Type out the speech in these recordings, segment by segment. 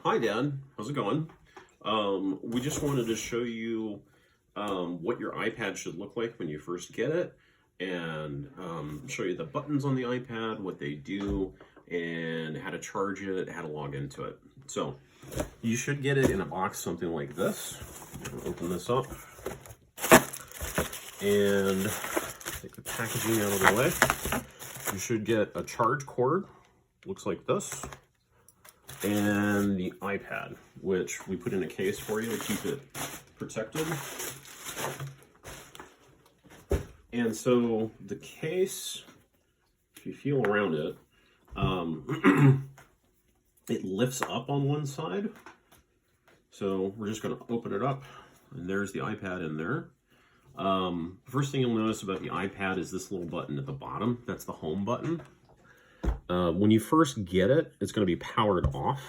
Hi, Dad. How's it going? We just wanted to show you what your iPad should look like when you first get it, and show you the buttons on the iPad, what they do, and how to charge it, how to log into it. So, you should get it in a box something like this. Open this up, and take the packaging out of the way. You should get a charge cord, looks like this, and the iPad, which we put in a case for you to keep it protected. And so the case, if you feel around it, it lifts up on one side. So we're just going to open it up, and there's the iPad in there. First thing you'll notice about the iPad is this little button at the bottom. That's the home button. When you first get it, it's going to be powered off.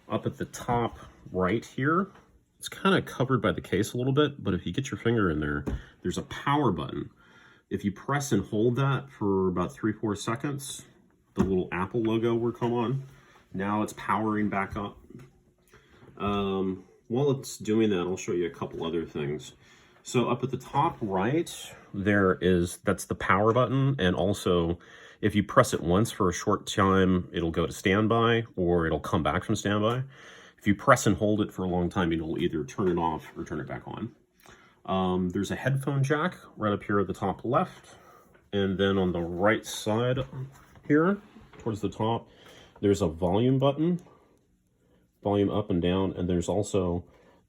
Up at the top right here, it's kind of covered by the case a little bit, but if you get your finger in there, there's a power button. If you press and hold that for about 3-4 seconds, the little Apple logo will come on. Now it's powering back up. While it's doing that, I'll show you a couple other things. So up at the top right, that's the power button, and also if you press it once for a short time, it'll go to standby or it'll come back from standby. If you press and hold it for a long time, it'll either turn it off or turn it back on. There's a headphone jack right up here at the top left. And then on the right side here, towards the top, there's a volume button, volume up and down. And there's also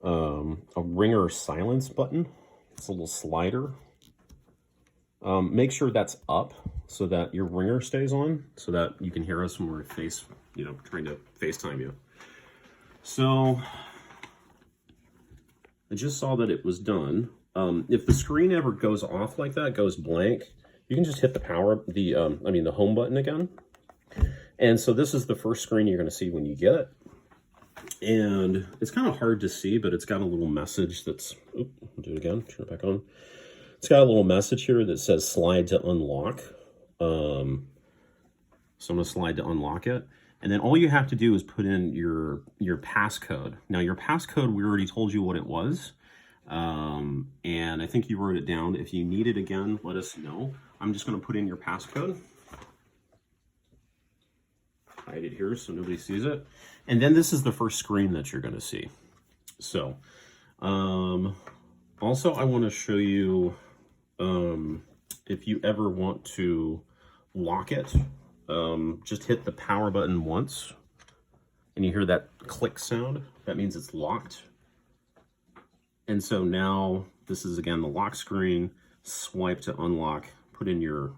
a ringer silence button. It's a little slider. Make sure that's up so that your ringer stays on, so that you can hear us when we're trying to FaceTime you. So I just saw that it was done. If the screen ever goes off like that, goes blank, you can just hit the home button again. And so this is the first screen you're going to see when you get it. And it's kind of hard to see, but it's got a little message that's, I'll do it again, turn it back on. It's got a little message here that says slide to unlock. So I'm going to slide to unlock it. And then all you have to do is put in your passcode. Now your passcode, we already told you what it was. And I think you wrote it down. If you need it again, let us know. I'm just going to put in your passcode. Hide it here so nobody sees it. And then this is the first screen that you're going to see. So, also I want to show you, if you ever want to lock it, just hit the power button once and you hear that click sound. That means it's locked. And so now this is again the lock screen. Swipe to unlock, put in your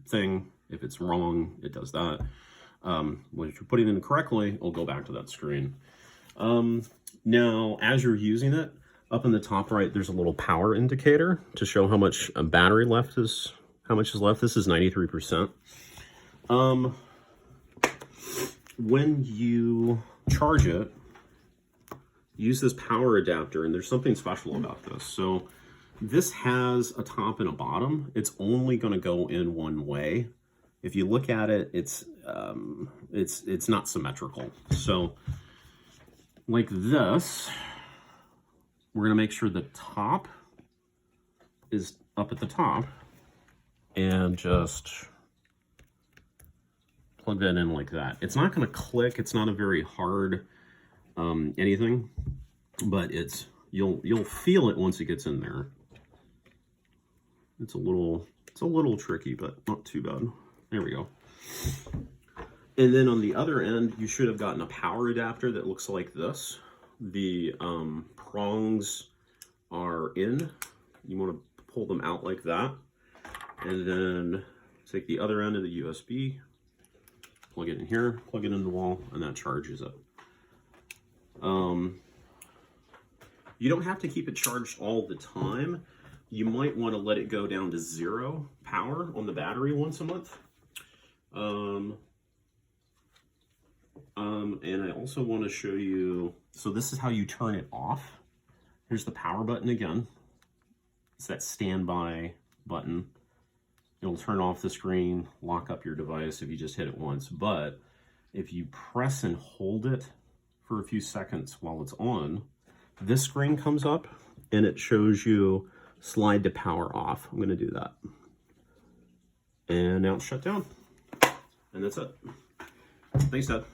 thing. If it's wrong, it does that. When you're putting it in correctly, it'll go back to that screen. Now, as you're using it, up in the top right, there's a little power indicator to show how much battery left is. How much is left? This is 93%. When you charge it, use this power adapter, and there's something special about this. So this has a top and a bottom. It's only going to go in one way. If you look at it, it's not symmetrical. So like this, we're going to make sure the top is up at the top and just plug that in like that. It's not going to click. It's not a very hard anything, but you'll feel it once it gets in there. It's a little tricky, but not too bad. There we go. And then on the other end, you should have gotten a power adapter that looks like this. The prongs are in. You want to pull them out like that. And then take the other end of the USB, plug it in here, plug it in the wall, and that charges it. You don't have to keep it charged all the time. You might want to let it go down to 0 power on the battery once a month. And I also want to show you, so this is how you turn it off. Here's the power button again. It's that standby button. It'll turn off the screen, lock up your device if you just hit it once. But If you press and hold it for a few seconds while it's on, this screen comes up and it shows you slide to power off. I'm going to do that. And now it's shut down. And that's it. Thanks, Dad.